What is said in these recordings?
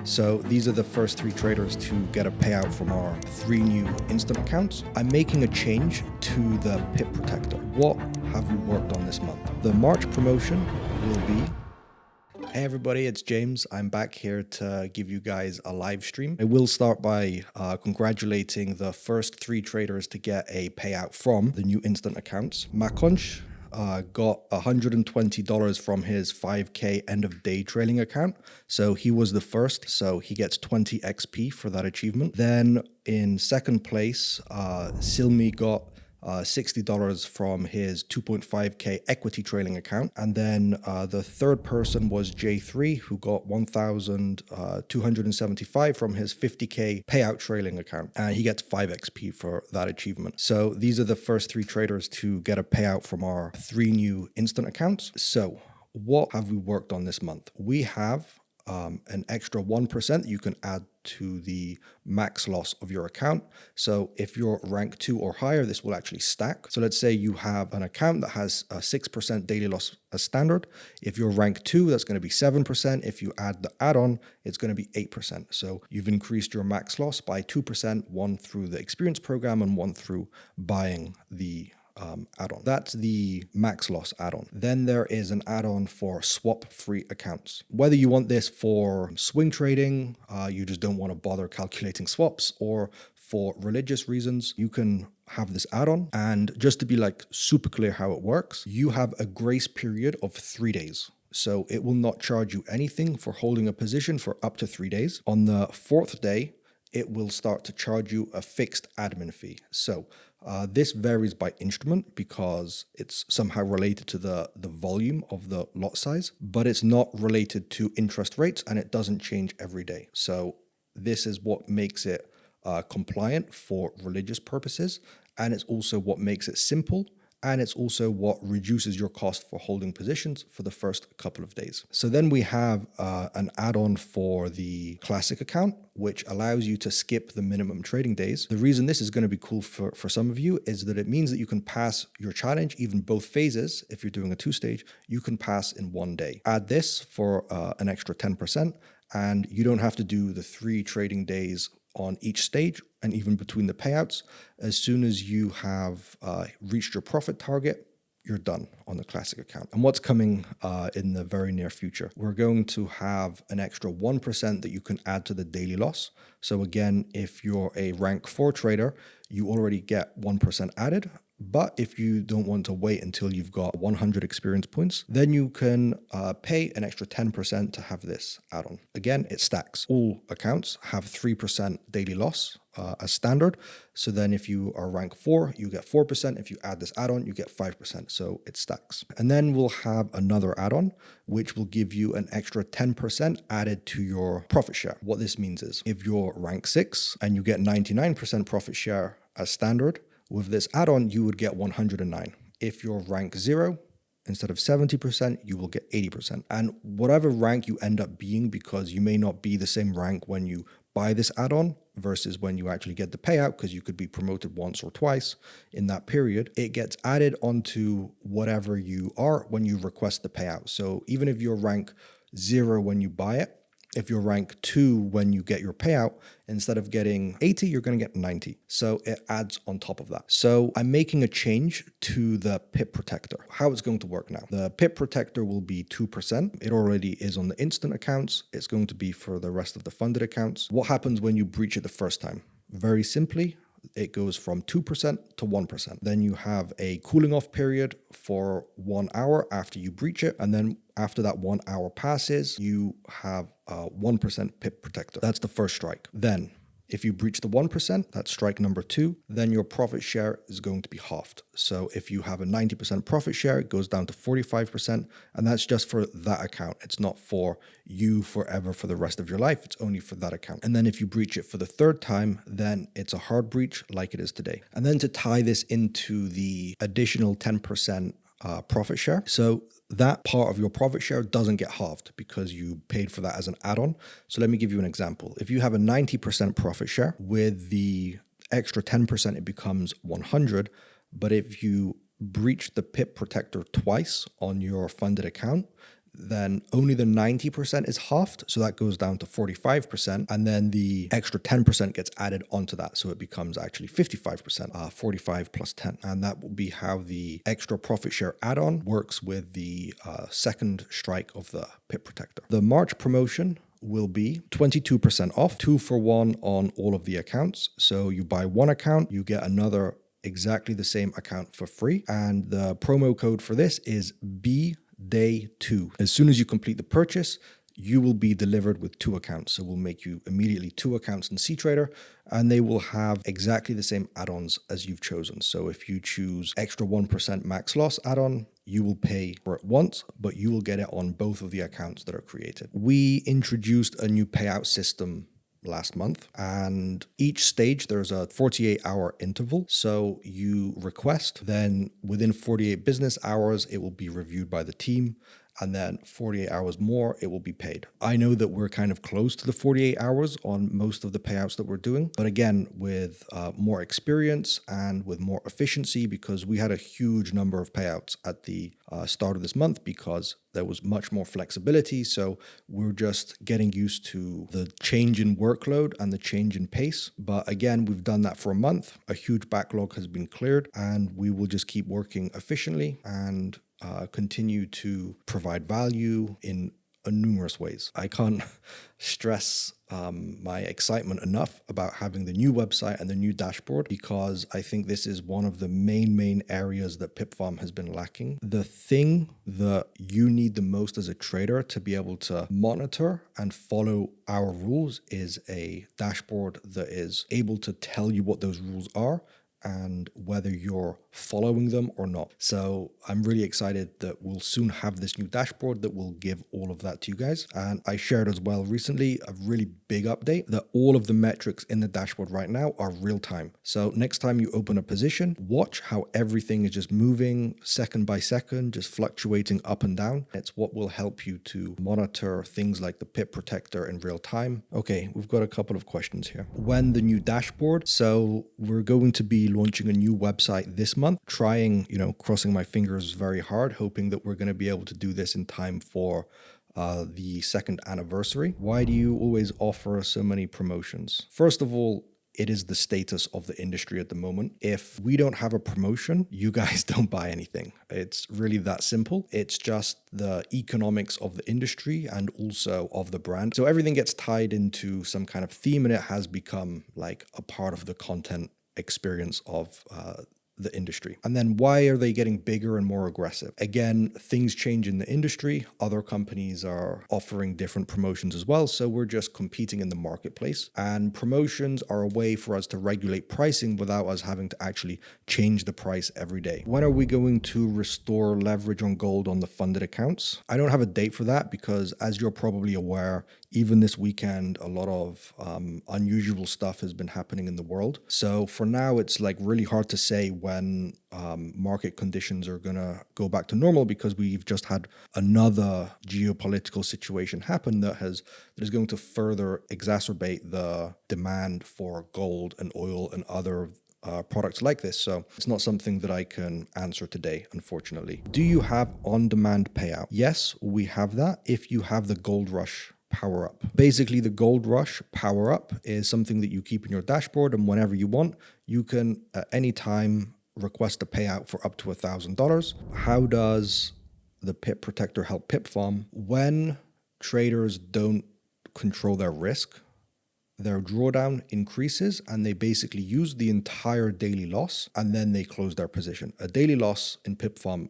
So these are the first 3 traders to get a payout from our 3 new instant accounts. I'm making a change to the Pip Protector. What have we worked on this month? The March promotion will be... Hey everybody, it's James. I'm back here to give you guys a live stream. I will start by congratulating the first 3 traders to get a payout from the new instant accounts. MAKONSH got $120 from his 5K end of day trailing account. So he was the first. So he gets 20 XP for that achievement. Then in second place, SILMI got $60 from his 2.5K equity trailing account. And then the third person was J3, who got 1,275 from his 50K payout trailing account. And he gets 5 XP for that achievement. So these are the first 3 traders to get a payout from our 3 new instant accounts. So what have we worked on this month? We have an extra 1% you can add to the max loss of your account. So if you're rank 2 or higher, this will actually stack. So let's say you have an account that has a 6% daily loss as standard. If you're rank 2, that's going to be 7%. If you add the add-on, it's going to be 8%. So you've increased your max loss by 2%, one through the experience program and one through buying the add-on. That's the max loss add-on. Then there is an add-on for swap-free accounts. Whether you want this for swing trading, you just don't want to bother calculating swaps, or for religious reasons, you can have this add-on. And just to be like super clear how it works, you have a grace period of 3 days. So it will not charge you anything for holding a position for up to 3 days. On the 4th day, it will start to charge you a fixed admin fee. So this varies by instrument because it's somehow related to the volume of the lot size, but it's not related to interest rates and it doesn't change every day. So this is what makes it compliant for religious purposes, and it's also what makes it simple. And it's also what reduces your cost for holding positions for the first couple of days. So then we have an add-on for the classic account, which allows you to skip the minimum trading days. The reason this is going to be cool for some of you is that it means that you can pass your challenge, even both phases. If you're doing a 2-stage, you can pass in 1 day. Add this for an extra 10%, and you don't have to do the 3 trading days on each stage and even between the payouts. As soon as you have reached your profit target, you're done on the classic account. And what's coming in the very near future? We're going to have an extra 1% that you can add to the daily loss. So again, if you're a rank 4 trader, you already get 1% added. But if you don't want to wait until you've got 100 experience points, then you can pay an extra 10% to have this add-on. Again, it stacks. All accounts have 3% daily loss as standard. So then if you are rank 4, you get 4%. If you add this add-on, you get 5%. So it stacks. And then we'll have another add-on, which will give you an extra 10% added to your profit share. What this means is if you're rank 6 and you get 99% profit share as standard, with this add-on, you would get 109. If you're rank 0, instead of 70%, you will get 80%. And whatever rank you end up being, because you may not be the same rank when you buy this add-on versus when you actually get the payout, because you could be promoted once or twice in that period, it gets added onto whatever you are when you request the payout. So even if you're rank 0 when you buy it, if you're rank 2 when you get your payout, instead of getting 80, you're going to get 90. So it adds on top of that. So I'm making a change to the Pip Protector. How it's going to work now. The Pip Protector will be 2%. It already is on the instant accounts. It's going to be for the rest of the funded accounts. What happens when you breach it the first time? Very simply, it goes from 2% to 1%. Then you have a cooling off period for 1 hour after you breach it. And then after that 1 hour passes, you have a 1% Pip Protector. That's the first strike. Then if you breach the 1%, that's strike number 2, then your profit share is going to be halved. So if you have a 90% profit share, it goes down to 45%, and that's just for that account. It's not for you forever for the rest of your life. It's only for that account. And then if you breach it for the 3rd time, then it's a hard breach like it is today. And then to tie this into the additional 10% profit share. So that part of your profit share doesn't get halved because you paid for that as an add-on. So let me give you an example. If you have a 90% profit share, with the extra 10%, it becomes 100. But if you breach the Pip Protector twice on your funded account, then only the 90% is halved. So that goes down to 45%. And then the extra 10% gets added onto that. So it becomes actually 55%, 45 plus 10. And that will be how the extra profit share add-on works with the second strike of the Pip Protector. The March promotion will be 22% off, 2 for 1 on all of the accounts. So you buy one account, you get another exactly the same account for free. And the promo code for this is BDAY2. As soon as you complete the purchase, you will be delivered with 2 accounts. So we'll make you immediately 2 accounts in CTrader, and they will have exactly the same add-ons as you've chosen. So if you choose extra 1% max loss add-on, you will pay for it once, but you will get it on both of the accounts that are created. We introduced a new payout system last month, and each stage there's a 48-hour interval. So you request, then within 48 business hours it will be reviewed by the team, and then 48 hours more it will be paid. I know that we're kind of close to the 48 hours on most of the payouts that we're doing, but again, with more experience and with more efficiency, because we had a huge number of payouts at the start of this month because there was much more flexibility. So we're just getting used to the change in workload and the change in pace. But again, we've done that for a month. A huge backlog has been cleared, and we will just keep working efficiently and continue to provide value in numerous ways. I can't stress my excitement enough about having the new website and the new dashboard, because I think this is one of the main areas that PipFarm has been lacking. The thing that you need the most as a trader to be able to monitor and follow our rules is a dashboard that is able to tell you what those rules are and whether you're following them or not. So I'm really excited that we'll soon have this new dashboard that will give all of that to you guys. And I shared as well recently a really big update that all of the metrics in the dashboard right now are real time. So next time you open a position, watch how everything is just moving second by second, just fluctuating up and down. It's what will help you to monitor things like the Pip Protector in real time. Okay, we've got a couple of questions here. When the new dashboard? So we're going to be launching a new website this month, trying, crossing my fingers very hard, hoping that we're going to be able to do this in time for the 2nd anniversary. Why do you always offer so many promotions? First of all, it is the status of the industry at the moment. If we don't have a promotion, you guys don't buy anything. It's really that simple. It's just the economics of the industry and also of the brand. So everything gets tied into some kind of theme, and it has become like a part of the content experience of the industry. And then why are they getting bigger and more aggressive? Again, things change in the industry. Other companies are offering different promotions as well. So we're just competing in the marketplace. And promotions are a way for us to regulate pricing without us having to actually change the price every day. When are we going to restore leverage on gold on the funded accounts? I don't have a date for that because, as you're probably aware, even this weekend, a lot of unusual stuff has been happening in the world. So for now, it's like really hard to say when market conditions are going to go back to normal, because we've just had another geopolitical situation happen that is going to further exacerbate the demand for gold and oil and other products like this. So it's not something that I can answer today, unfortunately. Do you have on-demand payout? Yes, we have that if you have the Gold Rush Power Up. Basically, the Gold Rush Power Up is something that you keep in your dashboard, and whenever you want, you can at any time request a payout for up to $1,000. How does the Pip Protector help PipFarm? When traders don't control their risk, their drawdown increases and they basically use the entire daily loss, and then they close their position. A daily loss in PipFarm,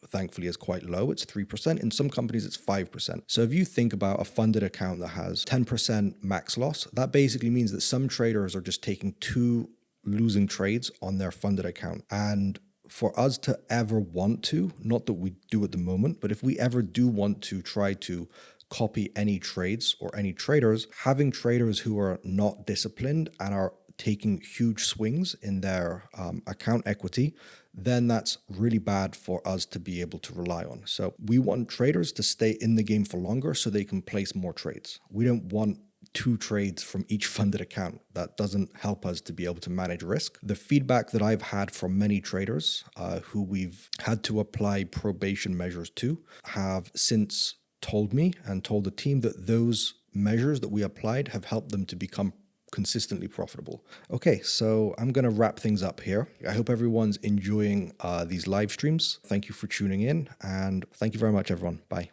thankfully, is quite low. It's 3%. In some companies, it's 5%. So if you think about a funded account that has 10% max loss, that basically means that some traders are just taking 2 losing trades on their funded account. And for us to ever want to, not that we do at the moment, but if we ever do want to try to copy any trades or any traders, having traders who are not disciplined and are taking huge swings in their account equity, then that's really bad for us to be able to rely on. So we want traders to stay in the game for longer so they can place more trades. We don't want 2 trades from each funded account. That doesn't help us to be able to manage risk. The feedback that I've had from many traders who we've had to apply probation measures to have since told me and told the team that those measures that we applied have helped them to become consistently profitable. Okay, so I'm going to wrap things up here. I hope everyone's enjoying these live streams. Thank you for tuning in, and thank you very much, everyone. Bye.